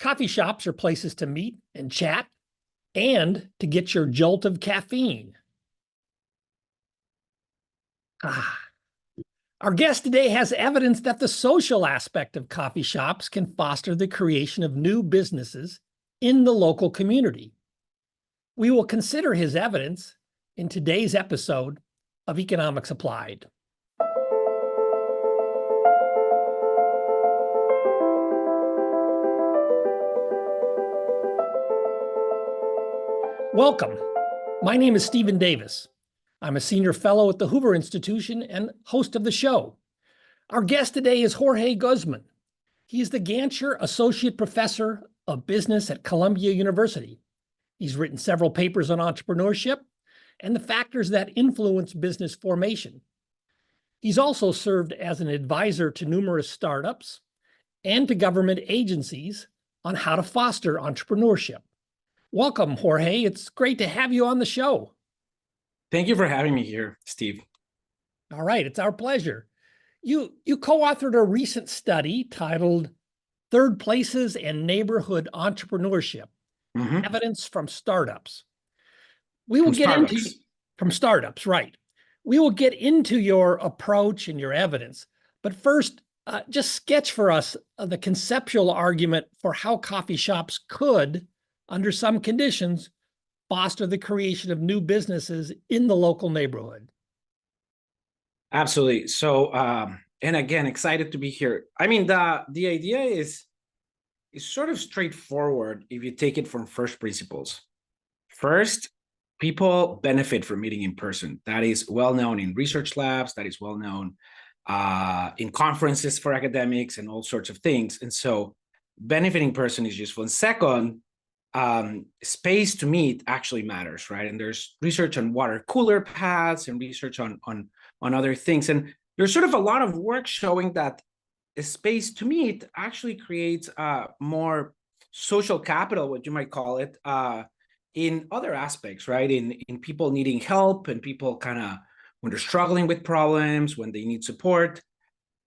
Coffee shops are places to meet and chat and to get your jolt of caffeine. Our guest today has evidence that the social aspect of coffee shops can foster the creation of new businesses in the local community. We will consider his evidence in today's episode of Economics Applied. Welcome. My name is Stephen Davis. I'm a senior fellow at the Hoover Institution and host of the show. Our guest today is Jorge Guzman. He is the Gancher Associate Professor of Business at Columbia University. He's written several papers on entrepreneurship and the factors that influence business formation. He's also served as an advisor to numerous startups and to government agencies on how to foster entrepreneurship. Welcome, Jorge. It's great to have you on the show. Thank you for having me here, Steve. All right, it's our pleasure. You co-authored a recent study titled Third Places and Neighborhood Entrepreneurship, Evidence from Startups. We will get into from startups, right. We will get into your approach and your evidence, but first, just sketch for us the conceptual argument for how coffee shops could, under some conditions, foster the creation of new businesses in the local neighborhood. Absolutely. So, and again, excited to be here. I mean, the idea is sort of straightforward if you take it from first principles. First, people benefit from meeting in person. That is well known in research labs, that is well known in conferences for academics and all sorts of things. And so benefiting in person is useful. And second, space to meet actually matters, right? And there's research on water cooler paths and research on other things. And there's sort of a lot of work showing that a space to meet actually creates more social capital, what you might call it, in other aspects, right? In people needing help and people kind of when they're struggling with problems, when they need support.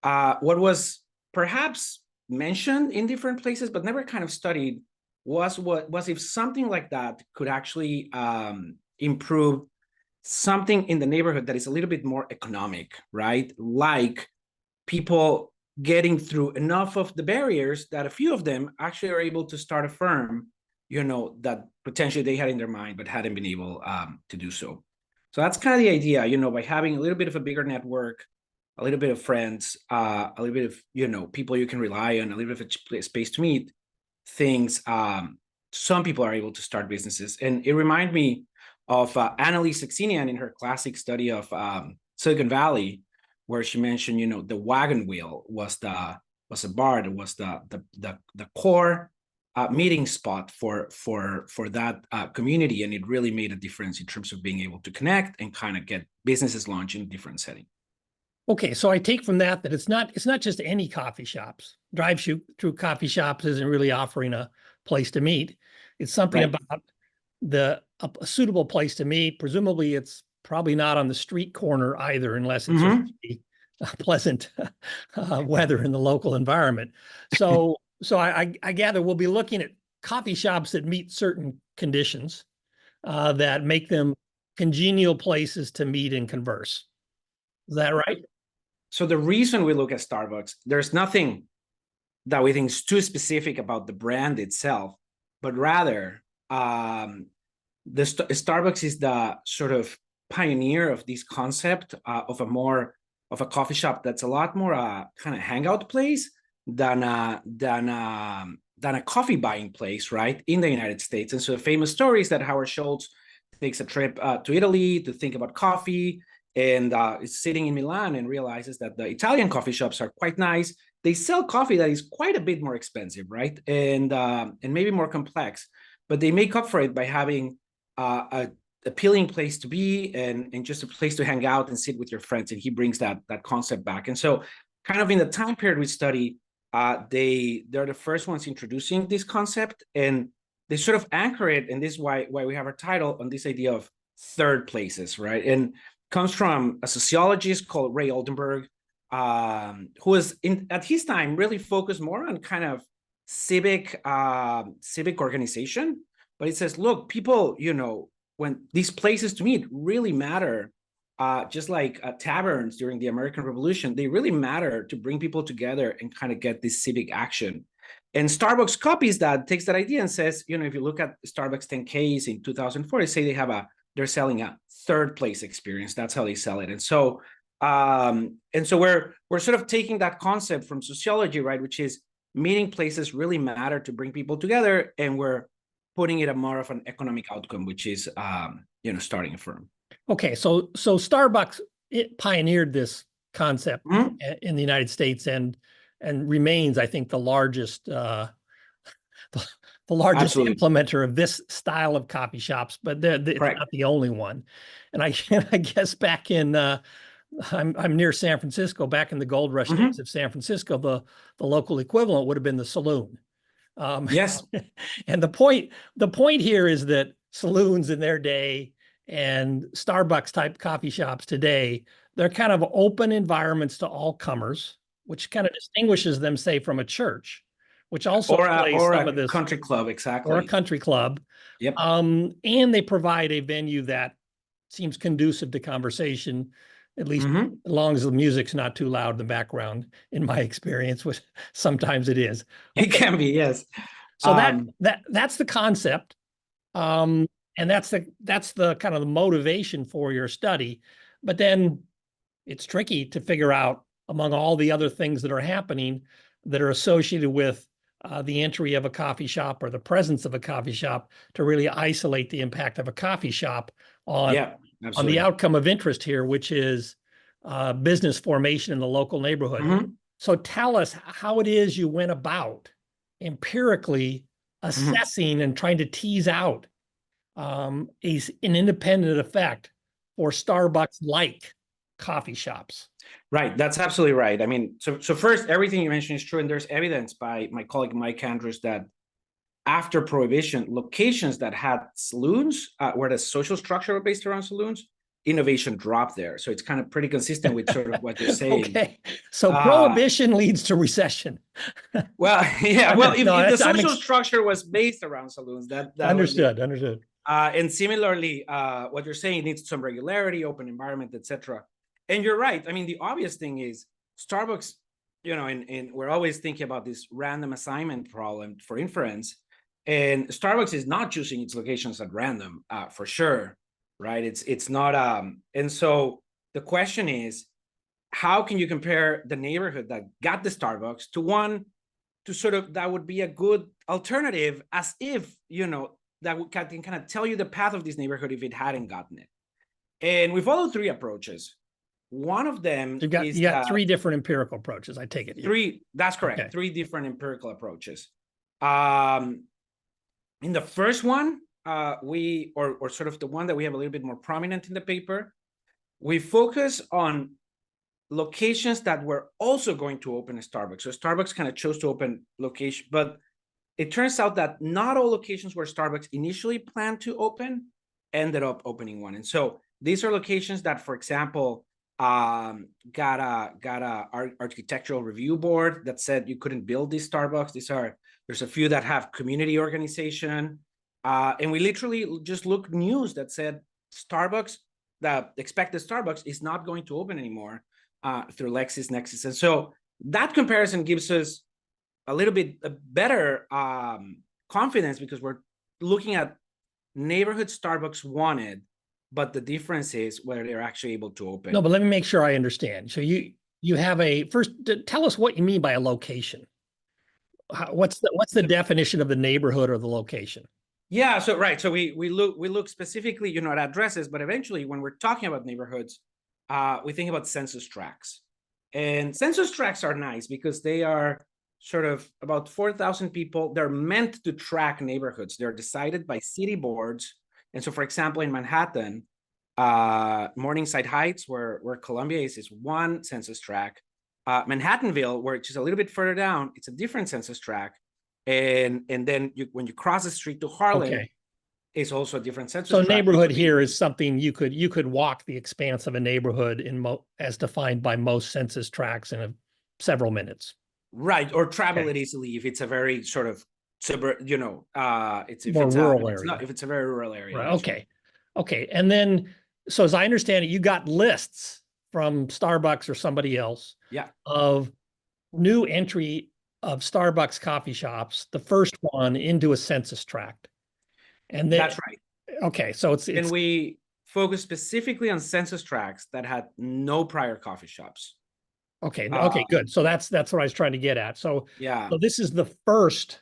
What was perhaps mentioned in different places, but never kind of studied was if something like that could actually improve something in the neighborhood that is a little bit more economic, right? Like people getting through enough of the barriers that a few of them actually are able to start a firm, you know, that potentially they had in their mind, but hadn't been able to do so. So that's kind of the idea, you know, by having a little bit of a bigger network, a little bit of friends, a little bit of, you know, people you can rely on, a little bit of a space to meet things, some people are able to start businesses. And it reminded me of Annalise Saxenian in her classic study of Silicon Valley, where she mentioned, you know, the wagon wheel was a bar that was the core meeting spot for that community, and it really made a difference in terms of being able to connect and kind of get businesses launched in a different setting. Okay, so I take from that it's not just any coffee shops. Drive-through coffee shops isn't really offering a place to meet. It's something about a suitable place to meet. Presumably, it's probably not on the street corner either, unless it's supposed to be pleasant weather in the local environment. So I gather we'll be looking at coffee shops that meet certain conditions that make them congenial places to meet and converse. Is that right? So the reason we look at Starbucks, there's nothing that we think is too specific about the brand itself, but rather Starbucks is the sort of pioneer of this concept of a coffee shop that's a lot more kind of hangout place than a coffee buying place, right, in the United States. And so the famous story is that Howard Schultz takes a trip to Italy to think about coffee, and is sitting in Milan and realizes that the Italian coffee shops are quite nice. They sell coffee that is quite a bit more expensive, right? And maybe more complex, but they make up for it by having a appealing place to be and just a place to hang out and sit with your friends. And he brings that concept back. And so kind of in the time period we study, they're the first ones introducing this concept, and they sort of anchor it. And this is why we have our title on this idea of third places, right? And comes from a sociologist called Ray Oldenburg, who was at his time really focused more on kind of civic organization, but it says, look, people, when these places to meet really matter, just like taverns during the American Revolution, they really matter to bring people together and kind of get this civic action. And Starbucks copies that, takes that idea and says, if you look at Starbucks 10Ks in 2004, they say they're selling a third place experience. That's how they sell it. And so we're sort of taking that concept from sociology, right, which is meeting places really matter to bring people together, and we're putting it a more of an economic outcome, which is starting a firm. Okay, so Starbucks, it pioneered this concept in the United States and remains, I think, the largest Absolutely. implementer of this style of coffee shops, but it's not the only one. And I guess back in I'm near San Francisco. Back in the gold rush days of San Francisco, the local equivalent would have been the saloon. Yes. And the point here is that saloons in their day and Starbucks type coffee shops today, they're kind of open environments to all comers, which kind of distinguishes them, say, from a church, which also plays some of this country club, exactly, or a country club. Yep. And they provide a venue that seems conducive to conversation, at least as long as the music's not too loud in the background, in my experience, which sometimes it is. It can be, yes. So that's the concept. And that's the kind of the motivation for your study. But then it's tricky to figure out, among all the other things that are happening that are associated with the entry of a coffee shop or the presence of a coffee shop, to really isolate the impact of a coffee shop on the outcome of interest here, which is business formation in the local neighborhood. So tell us how it is you went about empirically assessing and trying to tease out an independent effect for Starbucks-like coffee shops. Right, that's absolutely right. I mean, so first, everything you mentioned is true, and there's evidence by my colleague Mike Andrews that after Prohibition, locations that had saloons, where the social structure was based around saloons, innovation dropped there. So it's kind of pretty consistent with sort of what you're saying. Okay, so Prohibition leads to recession. Well, yeah, well, if the social structure was based around saloons, that understood. And similarly, what you're saying needs some regularity, open environment, etc. And you're right. I mean, the obvious thing is Starbucks, and we're always thinking about this random assignment problem for inference. And Starbucks is not choosing its locations at random, for sure, right? It's not. And so the question is, how can you compare the neighborhood that got the Starbucks to one to sort of that would be a good alternative, as if that can kind of tell you the path of this neighborhood if it hadn't gotten it. And we followed three approaches. One of them you got three different empirical approaches, I take it. Three, that's correct. Okay. Three different empirical approaches. In the first one, or sort of the one that we have a little bit more prominent in the paper, we focus on locations that were also going to open a Starbucks. So Starbucks kind of chose to open location, but it turns out that not all locations where Starbucks initially planned to open ended up opening one. And so these are locations that, for example, got a architectural review board that said you couldn't build these Starbucks. There's a few that have community organization. And we literally just looked news that said Starbucks, the expected Starbucks is not going to open anymore through LexisNexis. And so that comparison gives us a little bit better confidence, because we're looking at neighborhood Starbucks wanted, but the difference is whether they're actually able to open. No, but let me make sure I understand. So you have first, tell us what you mean by a location. What's the definition of the neighborhood or the location? Yeah, so right. So we look specifically, at addresses, but eventually when we're talking about neighborhoods, we think about census tracts. And census tracts are nice because they are sort of about 4,000 people. They're meant to track neighborhoods. They're decided by city boards. And so, for example, in Manhattan, Morningside Heights, where Columbia is one census tract. Manhattanville, which is a little bit further down, it's a different census tract. And then when you cross the street to Harlem, it's also a different census tract. So neighborhood here is something you could walk the expanse of a neighborhood as defined by most census tracts in several minutes. Right, or travel Okay. it easily if it's a very sort of it's if More it's a rural if it's not area. if it's a very rural area. Right. That's right. Okay. Okay. And then, so as I understand it, you got lists from Starbucks or somebody else Yeah, of new entry of Starbucks coffee shops, the first one into a census tract. And then, that's right. okay, so And it's we focus specifically on census tracts that had no prior coffee shops. okay. Uh, Okay, good. So that's what I was trying to get at. yeah, So this is the first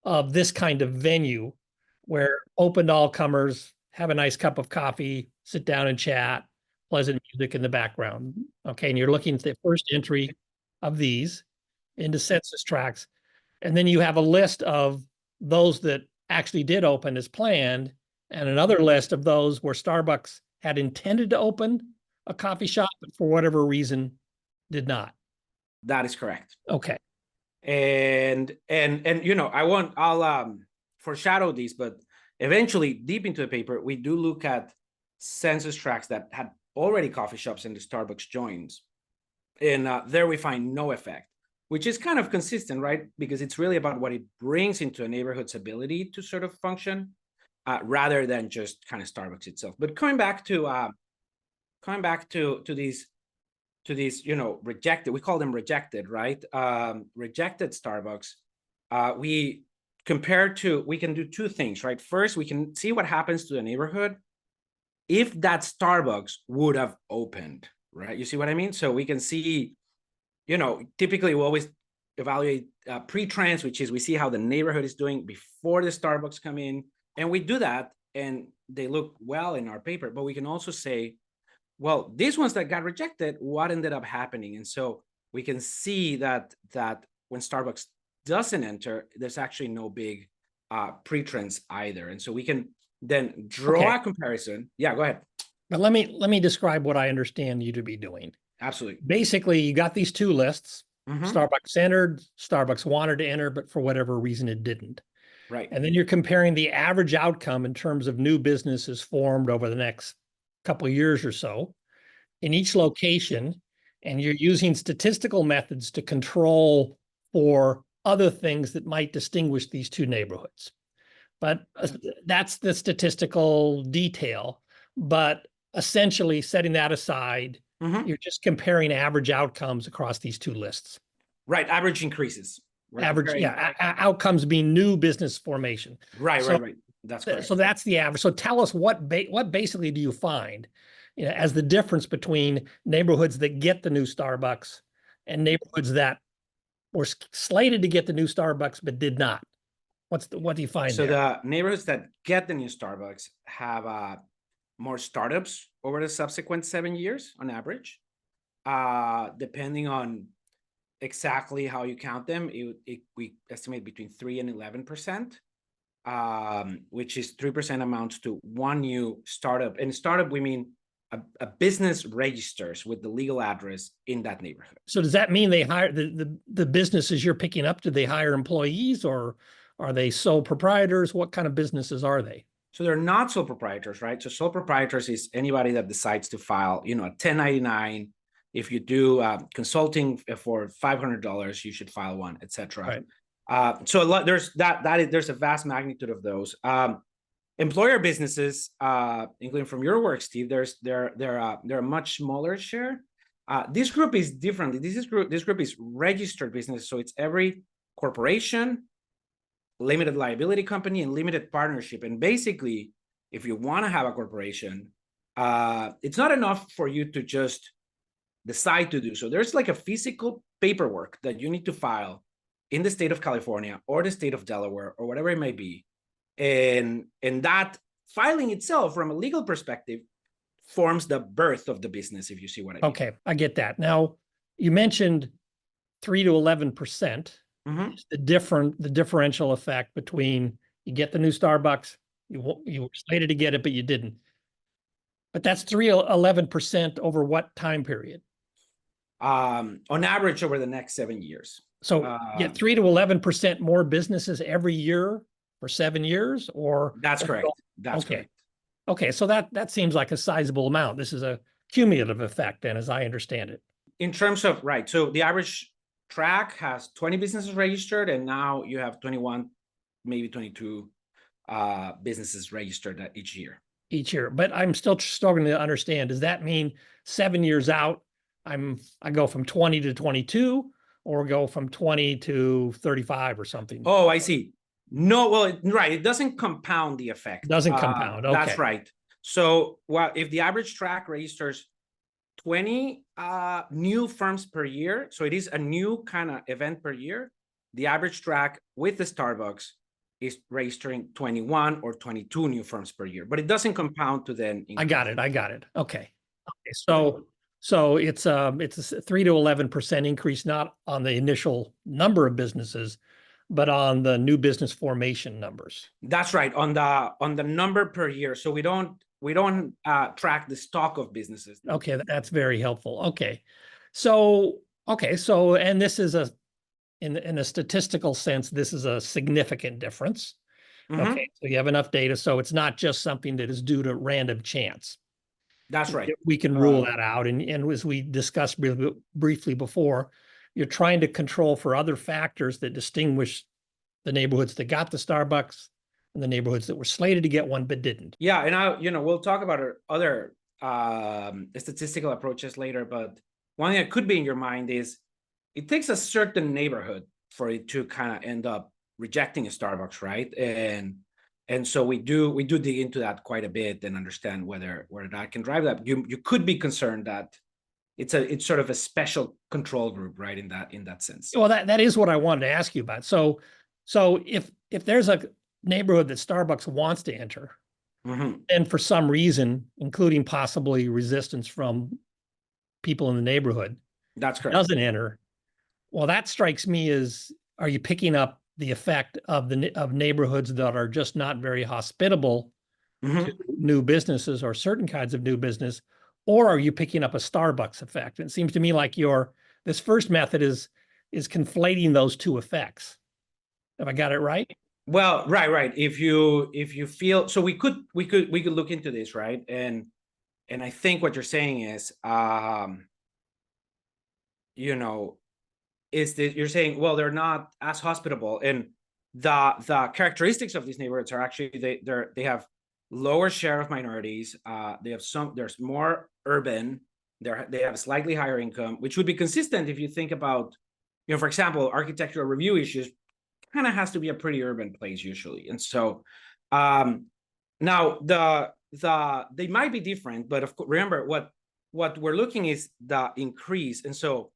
of this kind of venue where open to all comers, have a nice cup of coffee, sit down and chat, pleasant music in the background. Okay, and you're looking at the first entry of these into census tracts. And then you have a list of those that actually did open as planned, and another list of those where Starbucks had intended to open a coffee shop, but for whatever reason did not. that is correct. Okay. And I'll foreshadow these, but eventually deep into the paper, we do look at census tracts that had already coffee shops in the Starbucks joins. And there we find no effect, which is kind of consistent, right? Because it's really about what it brings into a neighborhood's ability to sort of function, rather than just kind of Starbucks itself. But coming back to these rejected, we call them rejected, right? Rejected Starbucks. We can do two things, right? First, we can see what happens to the neighborhood if that Starbucks would have opened, right? You see what I mean? So we can see, typically we always evaluate pre-trends, which is we see how the neighborhood is doing before the Starbucks come in. And we do that and they look well in our paper, but we can also say, well, these ones that got rejected, what ended up happening? And so we can see that when Starbucks doesn't enter, there's actually no big pre-trends either. And so we can then draw a comparison. Yeah, go ahead. But let me describe what I understand you to be doing. Absolutely. Basically, you got these two lists. Mhm. Starbucks entered, Starbucks wanted to enter, but for whatever reason it didn't. Right. And then you're comparing the average outcome in terms of new businesses formed over the next couple of years or so in each location, and you're using statistical methods to control for other things that might distinguish these two neighborhoods. But that's the statistical detail. But essentially, setting that aside, Mhm. you're just comparing average outcomes across these two lists. Right. Average increases. We're Average, comparing- yeah, outcomes being new business formation. Right, So- right. That's correct. So that's the average. So tell us what basically do you find, as the difference between neighborhoods that get the new Starbucks and neighborhoods that were slated to get the new Starbucks but did not? What do you find So there? the neighborhoods that get the new Starbucks have more startups over the subsequent 7 years on average. Depending on exactly how you count them, we estimate between 3 and 11%, which is 3% amounts to one new startup. And startup, we mean a business registers with the legal address in that neighborhood. So does that mean they hire the businesses you're picking up? Do they hire employees, or are they sole proprietors? What kind of businesses are they? So they're not sole proprietors, right? So sole proprietors is anybody that decides to file, a 1099. If you do consulting for $500, you should file one, etc. Right. So there's there's a vast magnitude of those. Employer businesses, including from your work, Steve, they're a much smaller share. This group is differently. This group is registered business, so it's every corporation, limited liability company, and limited partnership. And basically, if you want to have a corporation, it's not enough for you to just decide to do so. There's like a physical paperwork that you need to file in the state of California or the state of Delaware or whatever it may be. And that filing itself, from a legal perspective, forms the birth of the business, if you see what I mean. Okay, I get that. Now, you mentioned 3 to 11%. Mhm. The differential effect between you get the new Starbucks, you were slated to get it, but you didn't. But that's 11% over what time period? On average, over the next 7 years. So get 3 to 11% more businesses every year for 7 years, or That's correct. That's okay. correct. Okay, so that seems like a sizable amount. This is a cumulative effect, then, as I understand it. In terms of, right, so the average track has 20 businesses registered, and now you have 21, maybe 22 businesses registered each year. Each year, but I'm still struggling to understand. Does that mean 7 years out, I go from 20 to 22, or go from 20 to 35 or something? Oh, I see. No, well, right. It doesn't compound the effect. It doesn't compound. Okay. That's right. So, well, if the average track registers 20 new firms per year, so it is a new kind of event per year, the average track with the Starbucks is registering 21 or 22 new firms per year, but it doesn't compound to then increase. I got it. Okay. So it's a 3 to 11% increase, not on the initial number of businesses, but on the new business formation numbers. That's right, on the number per year. So we don't track the stock of businesses. Okay, that's very helpful. Okay. So and this is in a statistical sense, this is a significant difference. Okay, so you have enough data, so it's not just something that is due to random chance. That's right. We can rule that out. And as we discussed briefly before, you're trying to control for other factors that distinguish the neighborhoods that got the Starbucks and the neighborhoods that were slated to get one but didn't. Yeah, and we'll talk about our other statistical approaches later, but one thing that could be in your mind is it takes a certain neighborhood for it to kind of end up rejecting a Starbucks, right? And so we do dig into that quite a bit and understand whether that can drive that. You could be concerned that it's sort of a special control group, right? In that sense. Well, that is what I wanted to ask you about. So if there's a neighborhood that Starbucks wants to enter, and for some reason, including possibly resistance from people in the neighborhood, that's correct, doesn't enter, well, that strikes me as, are you picking up the effect of neighborhoods that are just not very hospitable to new businesses or certain kinds of new business, or are you picking up a Starbucks effect? And it seems to me like this first method is conflating those two effects. Have I got it right? Well, right. If you feel so, we could look into this, right? And I think what you're saying is, is that you're saying, well, they're not as hospitable, and the characteristics of these neighborhoods are actually they have lower share of minorities. There's more urban. They have a slightly higher income, which would be consistent if you think about, for example, architectural review issues kind of has to be a pretty urban place usually. And so now they might be different, but of course, remember what we're looking is the increase. And so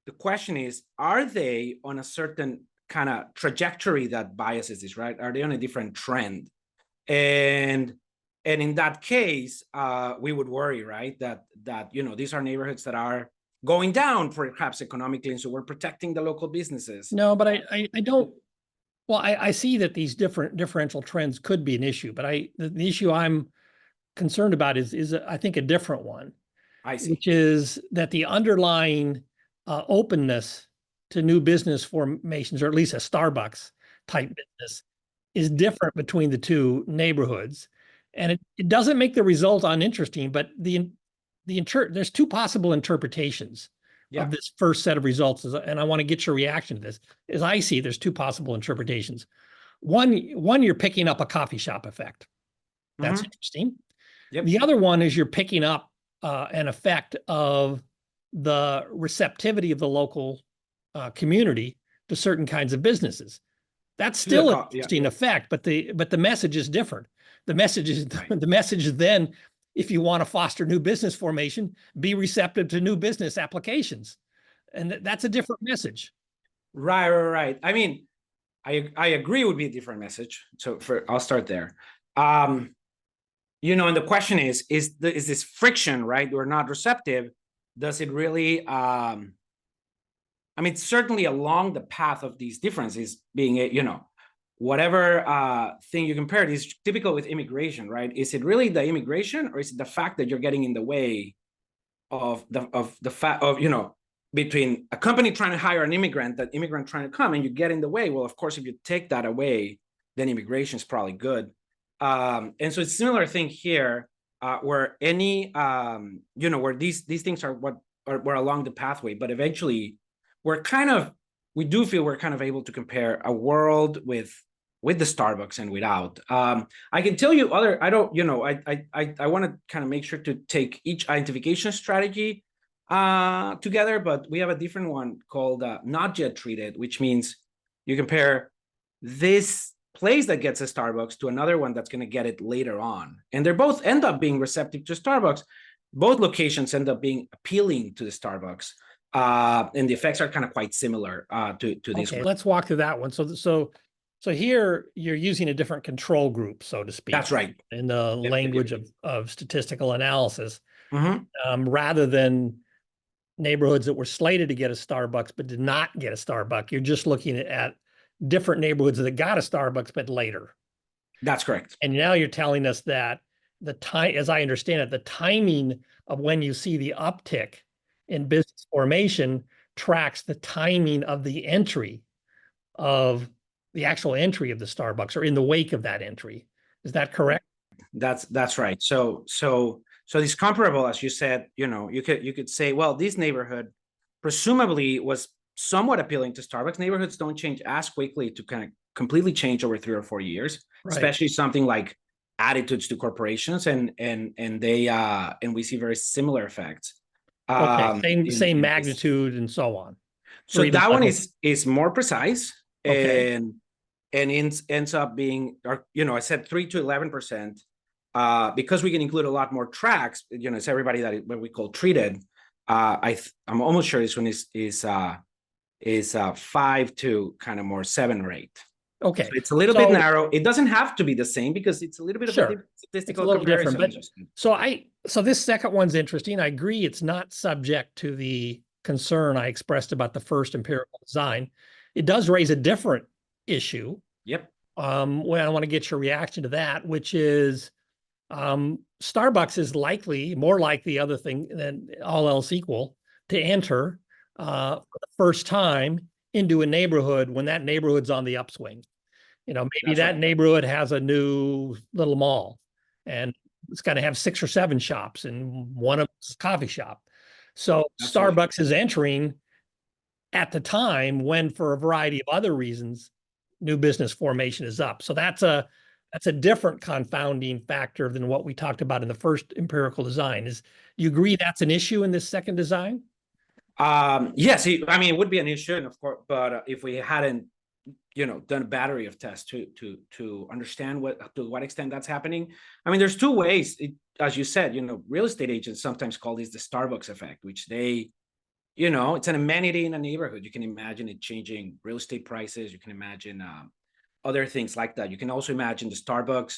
the question is, are they on a certain kind of trajectory that biases this, right? Are they on a different trend? And in that case, we would worry, right? That these are neighborhoods that are going down perhaps economically, and so we're protecting the local businesses. No, but I don't. Well, I see that these differential trends could be an issue, but the issue I'm concerned about is I think a different one. I see. Which is that the underlying openness to new business formations, or at least a Starbucks type business, is different between the two neighborhoods, and it doesn't make the result uninteresting. But there's two possible interpretations of this first set of results, and I want to get your reaction to this. As I see, there's two possible interpretations. One, you're picking up a coffee shop effect. That's interesting. Yep. The other one is you're picking up an effect of the receptivity of the local community to certain kinds of businesses. That's still an interesting effect, but the message is different. The message is the message is then, if you want to foster new business formation, be receptive to new business applications, and that's a different message. Right. I mean, I agree it would be a different message. So I'll start there. And the question is this friction, right? We're not receptive. Does it really? Certainly along the path of these differences being whatever thing you compare, is typical with immigration, right? Is it really the immigration, or is it the fact that you're getting in the way of the fact of, between a company trying to hire an immigrant, that immigrant trying to come, and you get in the way? Well, of course, if you take that away, then immigration is probably good. And so it's a similar thing here, where where these things are we're along the pathway, but eventually we're kind of we do feel we're kind of able to compare a world with the Starbucks and without. I can tell you other, I don't, you know, I want to kind of make sure to take each identification strategy together, but we have a different one called not yet treated, which means you compare this place that gets a Starbucks to another one that's going to get it later on. And they both end up being receptive to Starbucks. Both locations end up being appealing to the Starbucks. And the effects are kind of quite similar to this Okay, one. let's walk through that one. So here you're using a different control group, so to speak. That's right. In the language of statistical analysis, Mm-hmm. rather than neighborhoods that were slated to get a Starbucks but did not get a Starbucks. You're just looking at different neighborhoods that got a Starbucks but later. That's correct. And now you're telling us that the time, as I understand it, the timing of when you see the uptick in business formation tracks the timing of the entry of the actual entry of the Starbucks or in the wake of that entry. Is that correct? That's right. So this comparable, as you said, you know, you could say, well, this neighborhood presumably was somewhat appealing to Starbucks. Neighborhoods don't change as quickly to kind of completely change over 3 or 4 years, Right. Especially something like attitudes to corporations, and we see very similar effects. Okay, same magnitude and so on. So that one is more precise, okay. and ends up being, you know, I said 3 to 11%, because we can include a lot more tracks. You know, it's everybody that what we call treated. I'm almost sure this one is 5 to kind of more 7 or 8. Okay, so it's a little bit narrow. It doesn't have to be the same because it's a little bit of a different statistical comparison. But so this second one's interesting. I agree it's not subject to the concern I expressed about the first empirical design. It does raise a different issue. Yep. Well, I want to get your reaction to that, which is Starbucks is more likely other thing than all else equal to enter for the first time into a neighborhood when that neighborhood's on the upswing. You know, maybe that neighborhood has a new little mall and it's going to have 6 or 7 shops and one of them's a coffee shop. So Starbucks is entering at the time when, for a variety of other reasons, new business formation is up. So that's a different confounding factor than what we talked about in the first empirical design. You agree that's an issue in this second design? Yes, I mean, it would be an issue, and of course, but if we hadn't, you know, done a battery of tests to understand to what extent that's happening. I mean, there's 2 ways. As you said, you know, real estate agents sometimes call this the Starbucks effect, which they, you know, it's an amenity in a neighborhood. You can imagine it changing real estate prices. You can imagine other things like that. You can also imagine the Starbucks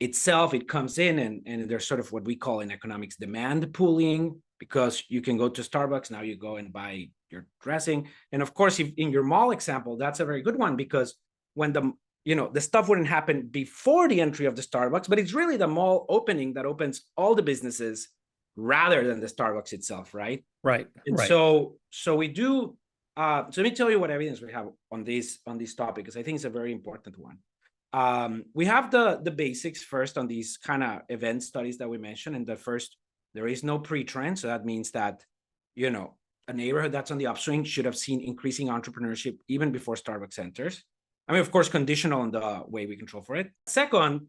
itself. It comes in and there's sort of what we call in economics demand pooling, because you can go to Starbucks, now you go and buy your dressing. And of course, if in your mall example, that's a very good one, because when the stuff wouldn't happen before the entry of the Starbucks, but it's really the mall opening that opens all the businesses rather than the Starbucks itself, right? Right. And so we do. So let me tell you what evidence we have on this topic, because I think it's a very important one. We have the basics first on these kind of event studies that we mentioned. And the first, there is no pre-trend. So that means that, you know, a neighborhood that's on the upswing should have seen increasing entrepreneurship even before Starbucks enters. I mean, of course, conditional on the way we control for it. Second,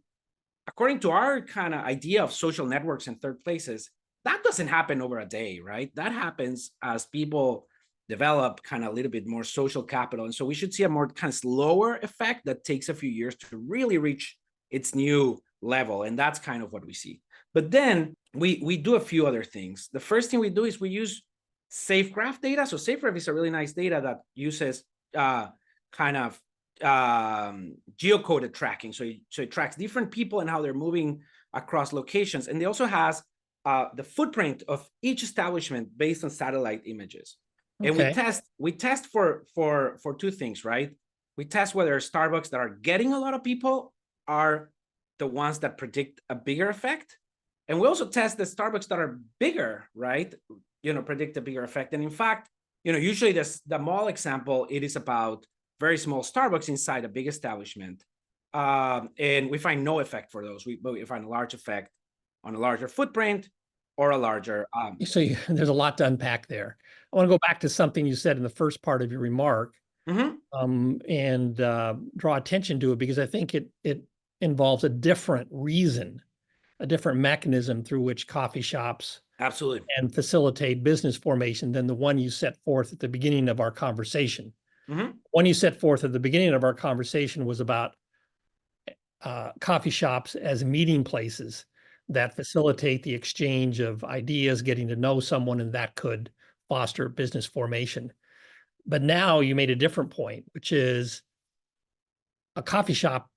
according to our kind of idea of social networks in third places, that doesn't happen over a day, right? That happens as people develop kind of a little bit more social capital. And so we should see a more kind of slower effect that takes a few years to really reach its new level. And that's kind of what we see. But then we do a few other things. The first thing we do is we use SafeGraph data. So SafeGraph is a really nice data that uses kind of geocoded tracking. So it tracks different people and how they're moving across locations. And it also has the footprint of each establishment based on satellite images. Okay. And we test for 2 things, right? We test whether Starbucks that are getting a lot of people are the ones that predict a bigger effect. And we also test the Starbucks that are bigger, right? You know, predict a bigger effect. And in fact, you know, usually the mall example, it is about very small Starbucks inside a big establishment. And we find no effect for those. But we find a large effect on a larger footprint or a larger. So there's a lot to unpack there. I want to go back to something you said in the first part of your remark. and draw attention to it, because I think it involves a different reason, a different mechanism through which coffee shops Absolutely. and facilitate business formation than the one you set forth at the beginning of our conversation. One you set forth at the beginning of our conversation was about coffee shops as meeting places that facilitate the exchange of ideas, getting to know someone, and that could foster business formation. But now you made a different point, which is a coffee shop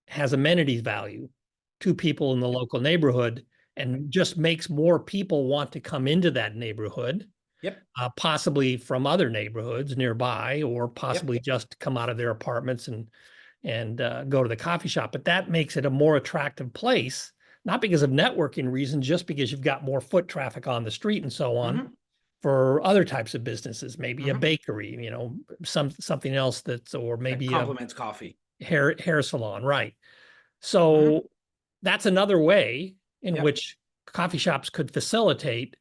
has amenities value to people in the local neighborhood and just makes more people want to come into that neighborhood. Yep. Possibly from other neighborhoods nearby, or possibly just come out of their apartments and go to the coffee shop. But that makes it a more attractive place, not because of networking reasons, just because you've got more foot traffic on the street and so on. For other types of businesses, maybe a bakery, you know, something else that's, or maybe that complements coffee, hair salon, right? So that's another way in which coffee shops could facilitate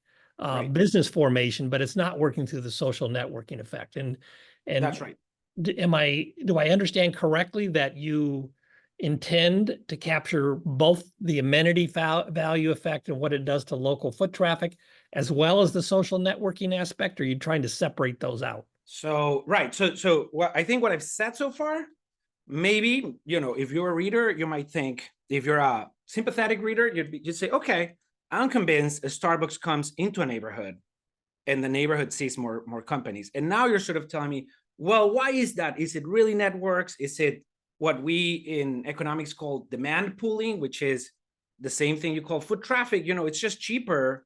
business formation, but it's not working through the social networking effect. And that's right. do I understand correctly that you intend to capture both the amenity value effect and what it does to local foot traffic, as well as the social networking aspect? Or are you trying to separate those out? So, right. So what I think what I've said so far, maybe, you know, if you're a reader, you might think, if you're a sympathetic reader, you'd say, okay, I'm convinced a Starbucks comes into a neighborhood and the neighborhood sees more companies. And now you're sort of telling me, well, why is that? Is it really networks? Is it what we in economics call demand pooling, which is the same thing you call foot traffic? You know, it's just cheaper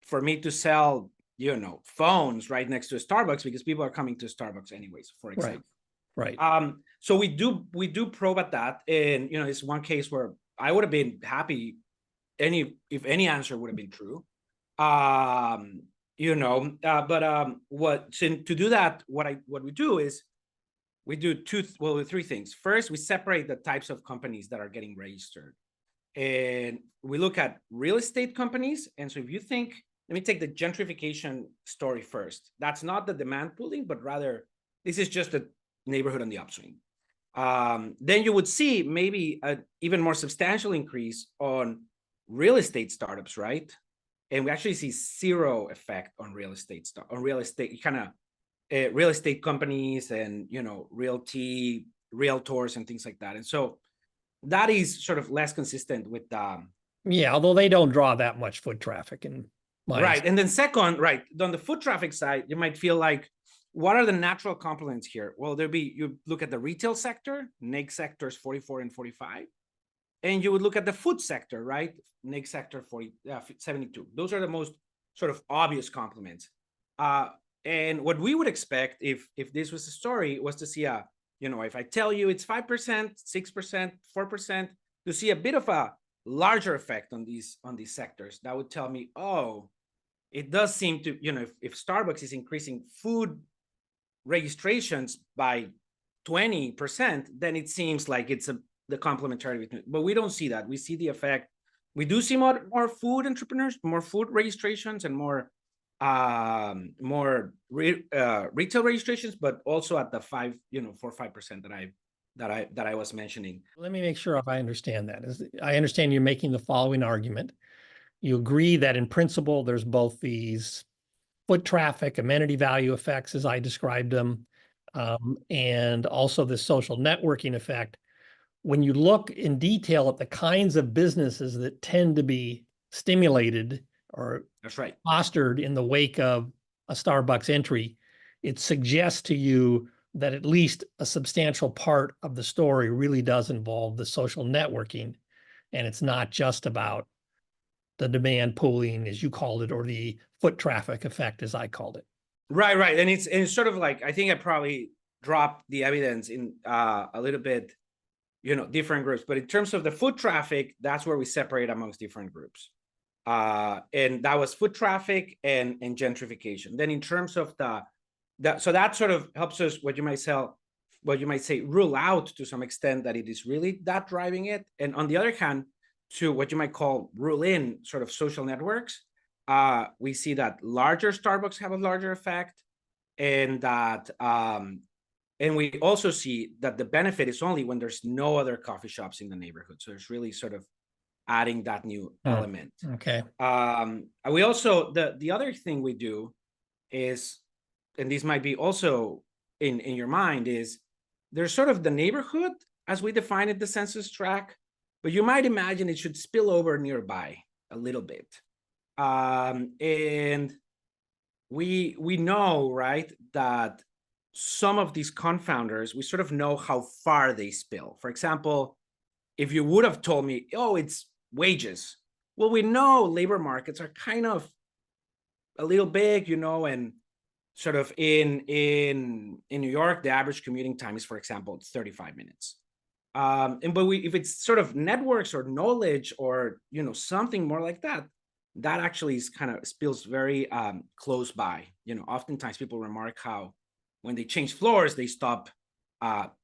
for me to sell, you know, phones right next to a Starbucks because people are coming to Starbucks anyways, for example. Right. So we do probe at that. And, you know, it's one case where I would have been happy if any answer would have been true. You know, but to do that, what we do is we do three things. First, we separate the types of companies that are getting registered, and we look at real estate companies. And so if you think, let me take the gentrification story first. That's not the demand pooling, but rather this is just a neighborhood on the upswing. Then you would see maybe an even more substantial increase on real estate startups, right? And we actually see zero effect on real estate real estate companies and, you know, realtors and things like that. And so that is sort of less consistent with although they don't draw that much foot traffic in my right. And then second, right, on the foot traffic side, you might feel like, what are the natural complements here? Well, you look at the retail sector, NAIC sectors 44 and 45. And you would look at the food sector, right? NAIC sector 72. Those are the most sort of obvious complements. And what we would expect if this was a story was to see you know, if I tell you it's 5%, 6%, 4%, to see a bit of a larger effect on these sectors. That would tell me, oh, it does seem to, you know, if Starbucks is increasing food registrations by 20%, then it seems like it's the complementary, but we don't see that. We see the effect. We do see more food entrepreneurs, more food registrations, and more retail registrations, but also at the 4 or 5% that I was mentioning. Let me make sure if I understand that. I understand you're making the following argument. You agree that in principle, there's both these foot traffic, amenity value effects, as I described them, and also the social networking effect. When you look in detail at the kinds of businesses that tend to be stimulated or that's right, fostered in the wake of a Starbucks entry, it suggests to you that at least a substantial part of the story really does involve the social networking, and it's not just about the demand pooling, as you called it, or the foot traffic effect, as I called it. Right. And it's sort of like, I think I probably dropped the evidence in a little bit, you know, different groups. But in terms of the foot traffic, that's where we separate amongst different groups. And that was foot traffic and gentrification. Then in terms of so that sort of helps us, what you might say, rule out to some extent that it is really that driving it. And on the other hand, to what you might call rule in sort of social networks, we see that larger Starbucks have a larger effect, and that And we also see that the benefit is only when there's no other coffee shops in the neighborhood. So it's really sort of adding that new element. Okay. We also, the other thing we do is, and this might be also in your mind, is there's sort of the neighborhood as we define it, the census tract, but you might imagine it should spill over nearby a little bit. And we know, right, that some of these confounders, we sort of know how far they spill. For example, if you would have told me, oh, it's wages. Well, we know labor markets are kind of a little big, you know, and sort of in New York, the average commuting time is, for example, 35 minutes. But if it's sort of networks or knowledge or, you know, something more like that, that actually is kind of spills very close by. You know, oftentimes people remark how when they change floors, they stop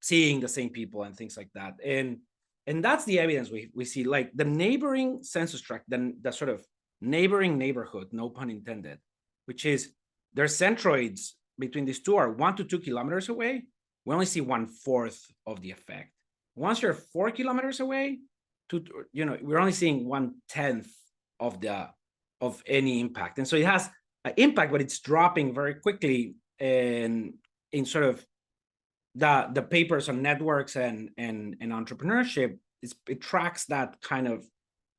seeing the same people and things like that. And that's the evidence we see, like the neighboring census tract, the sort of neighboring neighborhood, no pun intended, which is their centroids between these two are 1 to 2 kilometers away. We only see 1/4 of the effect. Once you're 4 kilometers away, you know, we're only seeing 1/10 of any impact. And so it has an impact, but it's dropping very quickly. And in sort of the papers on networks and entrepreneurship, it tracks that kind of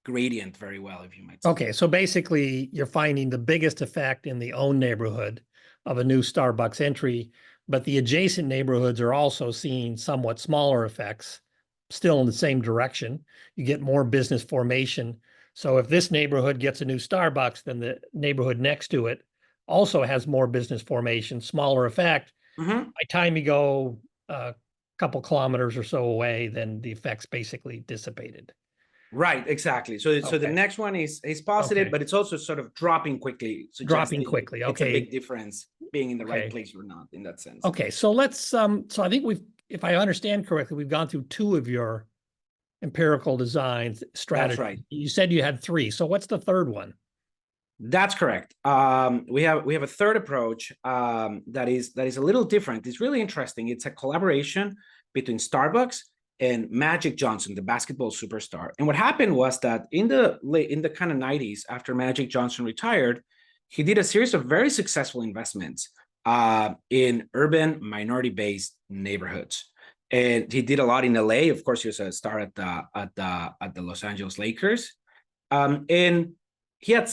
gradient very well, if you might say. Okay, so basically you're finding the biggest effect in the own neighborhood of a new Starbucks entry, but the adjacent neighborhoods are also seeing somewhat smaller effects, still in the same direction. You get more business formation. So if this neighborhood gets a new Starbucks, then the neighborhood next to it also has more business formation, smaller effect. Mm-hmm. By the time you go a couple kilometers or so away, then the effect's basically dissipated. Right, exactly. So the next one is positive, but it's also sort of dropping quickly. Dropping quickly. It's a Okay. big difference being in the right place or not in that sense. Okay, so let's so I think if I understand correctly, we've gone through 2 of your empirical designs strategies. That's right. You said you had 3. So what's the third one? That's correct. We have a third approach that is a little different. It's really interesting. It's a collaboration between Starbucks and Magic Johnson, the basketball superstar. And what happened was that in the kind of 90s, after Magic Johnson retired, he did a series of very successful investments in urban minority-based neighborhoods. And he did a lot in LA. Of course, he was a star at the Los Angeles Lakers. And he had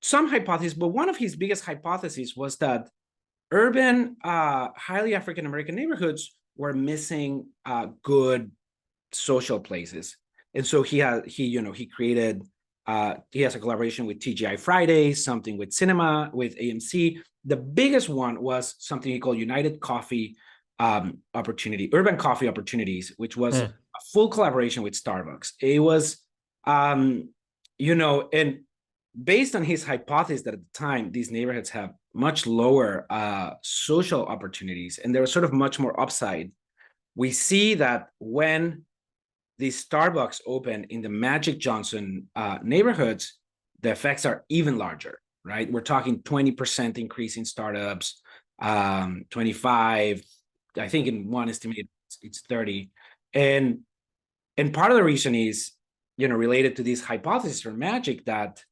some hypotheses, but one of his biggest hypotheses was that urban, highly African-American neighborhoods were missing good social places. And so he created, he has a collaboration with TGI Fridays, something with cinema, with AMC. The biggest one was something he called United Coffee Urban Coffee Opportunities, which was a full collaboration with Starbucks. It was, and based on his hypothesis that at the time, these neighborhoods have much lower social opportunities, and there was sort of much more upside. We see that when these Starbucks open in the Magic Johnson neighborhoods, the effects are even larger, right? We're talking 20% increase in startups, 25, I think in one estimate, it's 30. And part of the reason is, related to this hypothesis for Magic that,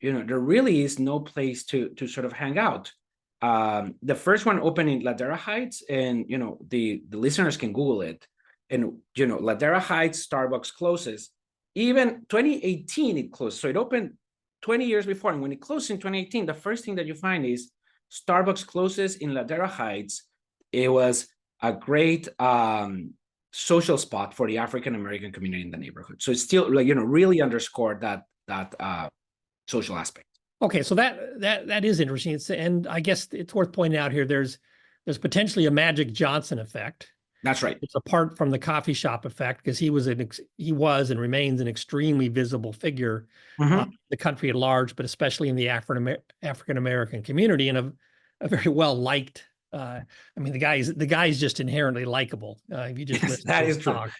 there really is no place to sort of hang out. The first one opened in Ladera Heights, and, the listeners can Google it. And, Ladera Heights, Starbucks closes. Even 2018, it closed. So it opened 20 years before. And when it closed in 2018, the first thing that you find is Starbucks closes in Ladera Heights. It was a great social spot for the African-American community in the neighborhood. So it's still, really underscored that social aspect. Okay, so that is interesting. And I guess it's worth pointing out here, there's potentially a Magic Johnson effect. That's right. It's apart from the coffee shop effect, because he was and remains an extremely visible figure in the country at large, but especially in the African-American community, and a very well liked. The guy's just inherently likable. If you just listen that to is his true. talk.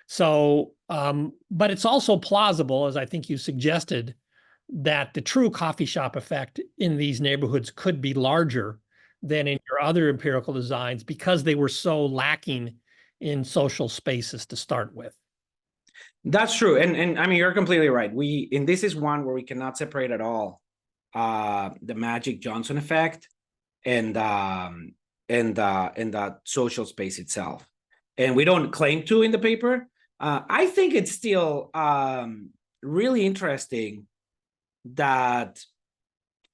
So, but it's also plausible, as I think you suggested, that the true coffee shop effect in these neighborhoods could be larger than in your other empirical designs because they were so lacking in social spaces to start with. That's true. And I mean, you're completely right. And this is one where we cannot separate at all the Magic Johnson effect and the social space itself. And we don't claim to in the paper. I think it's still really interesting that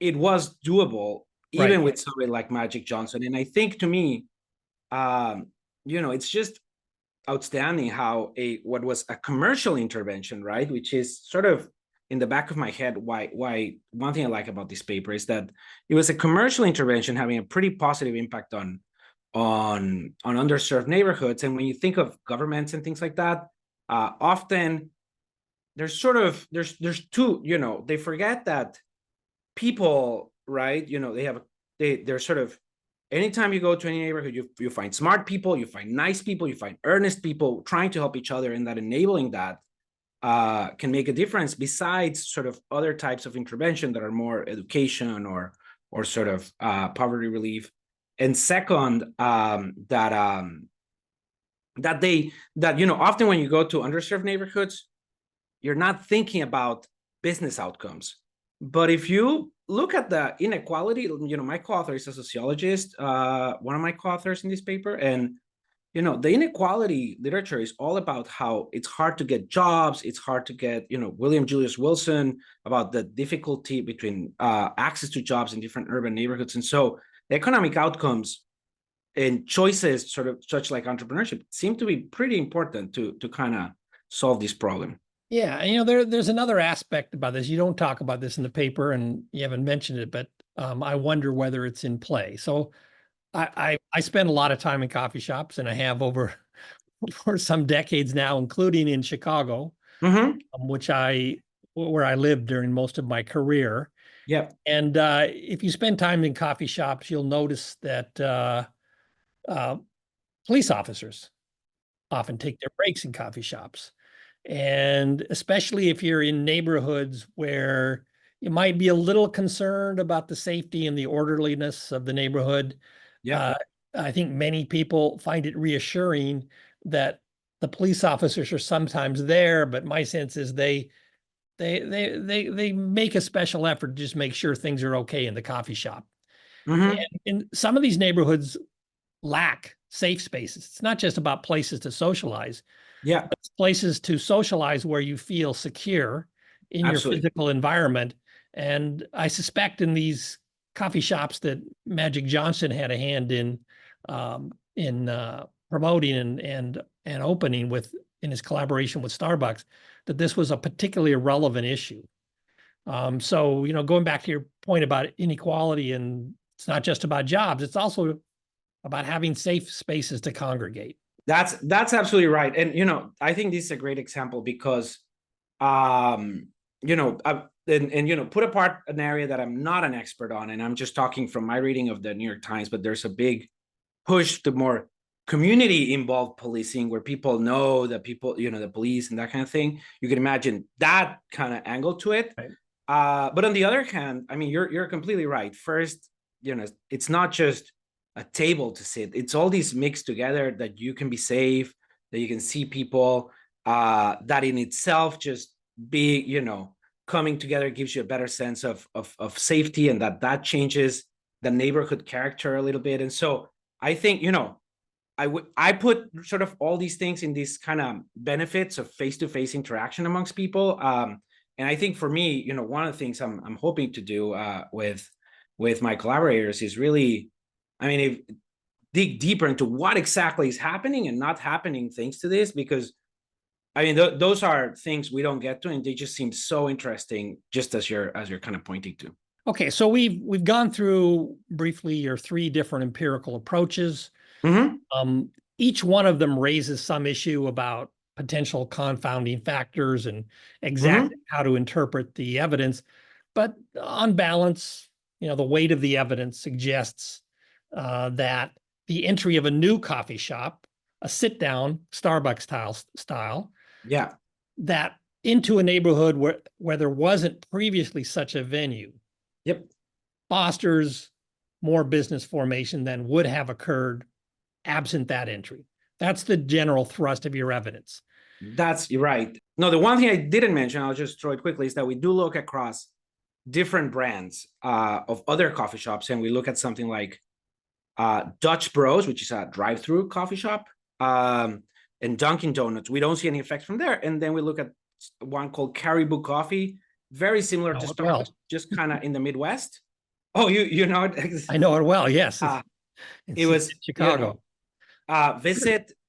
it was doable even Right. with somebody like Magic Johnson. And I think to me, it's just outstanding how what was a commercial intervention, right? Which is sort of in the back of my head why one thing I like about this paper is that it was a commercial intervention having a pretty positive impact on underserved neighborhoods. And when you think of governments and things like that, often there's two, they forget that people, right? They're sort of, anytime you go to any neighborhood, you find smart people, you find nice people, you find earnest people trying to help each other, and that enabling that can make a difference besides sort of other types of intervention that are more education or sort of poverty relief. And second, that often when you go to underserved neighborhoods, you're not thinking about business outcomes. But if you look at the inequality, my co-author is a sociologist, one of my co-authors in this paper, and the inequality literature is all about how it's hard to get jobs, it's hard to get, William Julius Wilson, about the difficulty between access to jobs in different urban neighborhoods. And so the economic outcomes and choices, sort of such like entrepreneurship, seem to be pretty important to kind of solve this problem. Yeah, and there's another aspect about this. You don't talk about this in the paper, and you haven't mentioned it, but I wonder whether it's in play. So I spend a lot of time in coffee shops, and I have over for some decades now, including in Chicago, where I lived during most of my career. Yep. And if you spend time in coffee shops, you'll notice that police officers often take their breaks in coffee shops. And especially if you're in neighborhoods where you might be a little concerned about the safety and the orderliness of the neighborhood. Yeah. I think many people find it reassuring that the police officers are sometimes there, but my sense is they make a special effort to just make sure things are okay in the coffee shop. And some of these neighborhoods lack safe spaces. It's not just about places to socialize. Yeah. It's places to socialize where you feel secure in Absolutely. your physical environment. And I suspect in these coffee shops that Magic Johnson had a hand in promoting and opening in his collaboration with Starbucks, that this was a particularly relevant issue. So, going back to your point about inequality, and it's not just about jobs, it's also about having safe spaces to congregate. That's absolutely right. And, I think this is a great example because, put apart an area that I'm not an expert on, and I'm just talking from my reading of the New York Times, but there's a big push to more community involved policing where people know that people, the police and that kind of thing. You can imagine that kind of angle to it. Right. But on the other hand, I mean, you're completely right. First, it's not just a table to sit. It's all these mixed together that you can be safe, that you can see people, that in itself just be, coming together gives you a better sense of safety, and that changes the neighborhood character a little bit. And so I think, I put sort of all these things in these kind of benefits of face-to-face interaction amongst people. And I think for me, one of the things I'm hoping to do with my collaborators is really, dig deeper into what exactly is happening and not happening thanks to this, because those are things we don't get to, and they just seem so interesting, just as you're kind of pointing to. Okay, so we've gone through briefly your three different empirical approaches. Each one of them raises some issue about potential confounding factors and exactly how to interpret the evidence. But on balance, the weight of the evidence suggests that the entry of a new coffee shop, a sit-down Starbucks style, yeah, that into a neighborhood where there wasn't previously such a venue, yep, fosters more business formation than would have occurred absent that entry. That's the general thrust of your evidence. You're right. No, the one thing I didn't mention, I'll just throw it quickly, is that we do look across different brands of other coffee shops, and we look at something like Dutch Bros, which is a drive-through coffee shop, and Dunkin' Donuts. We don't see any effects from there. And then we look at one called Caribou Coffee, very similar to Starbucks, well, just kind of in the Midwest. Oh, you know it? I know it well. Yes, it was Chicago.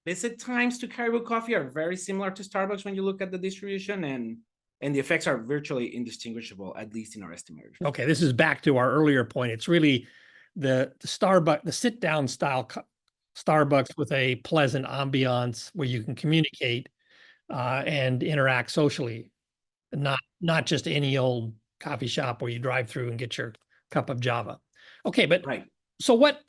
Visit times to Caribou Coffee are very similar to Starbucks when you look at the distribution, and the effects are virtually indistinguishable, at least in our estimators. Okay, this is back to our earlier point. It's really the Starbucks, the sit-down style Starbucks with a pleasant ambiance where you can communicate and interact socially, not just any old coffee shop where you drive through and get your cup of Java. Okay, but right. So what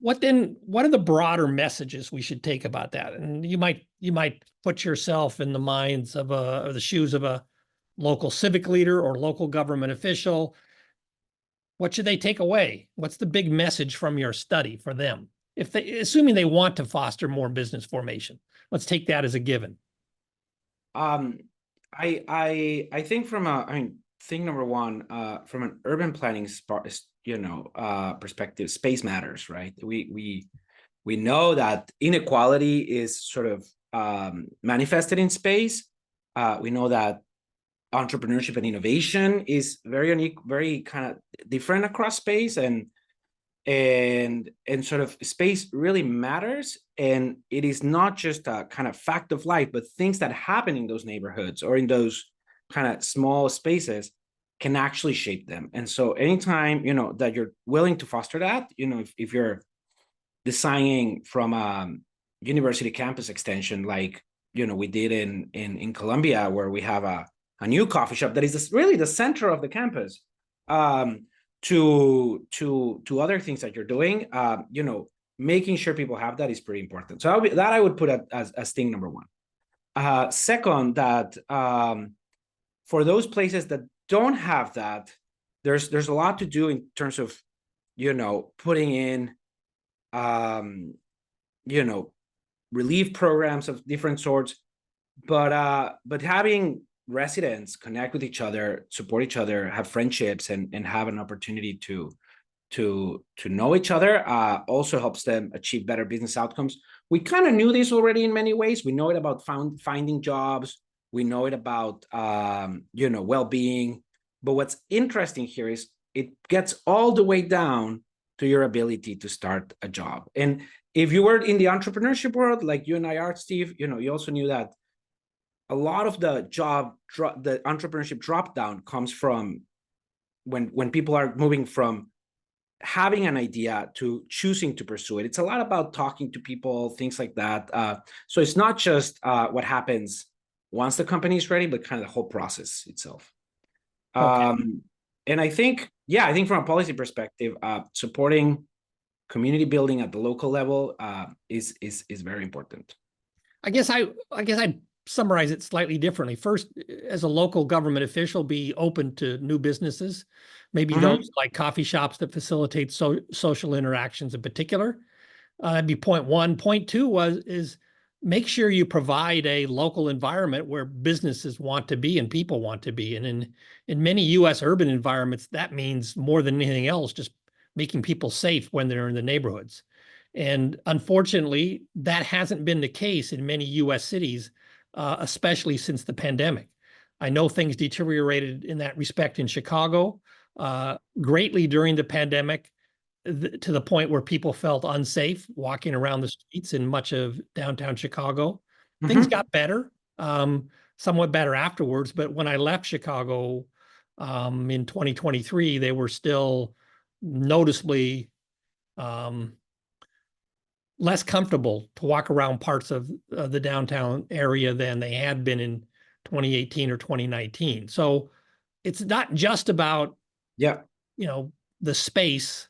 are the broader messages we should take about that? And you might put yourself in the minds of or the shoes of a local civic leader or local government official. What should they take away? What's the big message from your study for them? Assuming they want to foster more business formation, let's take that as a given. I think thing number one, from an urban planning perspective, space matters, right? We know that inequality is sort of manifested in space. We know that entrepreneurship and innovation is very unique, very kind of different across space, and sort of space really matters. And it is not just a kind of fact of life, but things that happen in those neighborhoods or in those kind of small spaces can actually shape them. And so anytime, that you're willing to foster that, if you're designing from a university campus extension, like, we did in Columbia, where we have a new coffee shop that is really the center of the campus, to other things that you're doing, making sure people have that is pretty important. So I would put as thing number one. Second, that for those places that don't have that, there's a lot to do in terms of, putting in, relief programs of different sorts, but having residents connect with each other, support each other, have friendships, and have an opportunity to know each other also helps them achieve better business outcomes. We kind of knew this already in many ways. We know it about finding jobs. We know it about well-being. But what's interesting here is it gets all the way down to your ability to start a job. And if you were in the entrepreneurship world, like you and I are, Steve, you also knew that a lot of the the entrepreneurship drop down comes from when people are moving from having an idea to choosing to pursue it. It's a lot about talking to people, things like that. So it's not just what happens once the company is ready, but kind of the whole process itself. Okay. And I think from a policy perspective, supporting community building at the local level is very important. I guess I'd summarize it slightly differently. First, as a local government official, be open to new businesses, maybe those like coffee shops that facilitate social interactions in particular. That'd be point one. Point two is make sure you provide a local environment where businesses want to be and people want to be. And in many U.S. urban environments, that means more than anything else, just making people safe when they're in the neighborhoods. And unfortunately, that hasn't been the case in many U.S. cities, especially since the pandemic. I know things deteriorated in that respect in Chicago greatly during the pandemic, to the point where people felt unsafe walking around the streets in much of downtown Chicago. Things got better, somewhat better afterwards. But when I left Chicago in 2023, they were still noticeably less comfortable to walk around parts of the downtown area than they had been in 2018 or 2019. So it's not just about, the space.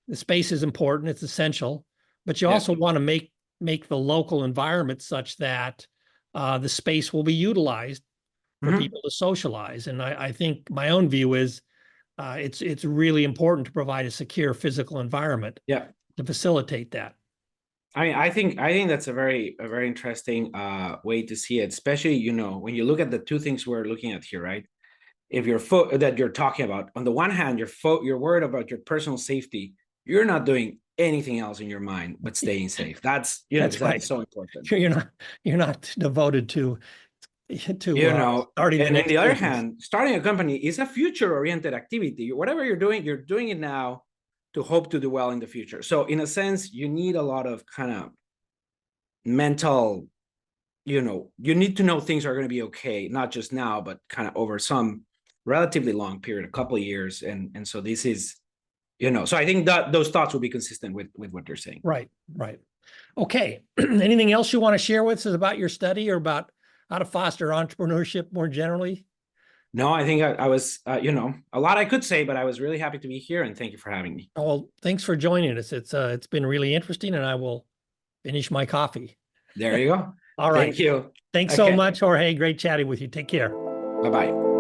The space is important, it's essential, but you also want to make the local environment such that the space will be utilized for people to socialize. And I think my own view is it's really important to provide a secure physical environment Yeah. to facilitate that. I mean, I think that's a very interesting way to see it, especially, you know, when you look at the two things we're looking at here, right? If you're that you're talking about, on the one hand, you're worried about your personal safety, you're not doing anything else in your mind but staying safe. That's, you know, That's right. so important. You're not devoted to You know, starting the and on next the other business. hand, starting a company is a future-oriented activity. Whatever you're doing it now to hope to do well in the future. So in a sense, you need a lot of kind of mental, you know, you need to know things are going to be okay, not just now, but kind of over some relatively long period, a couple of years. And so this is, you know, so I think that those thoughts will be consistent with what you're saying. Right. Okay. Anything else you want to share with us about your study or about how to foster entrepreneurship more generally? No, I think I was, you know, a lot I could say, but I was really happy to be here, and thank you for having me. Well, thanks for joining us. It's been really interesting, and I will finish my coffee. There you go. All right. Thank you. Thanks so much, Jorge. Great chatting with you. Take care. Bye-bye.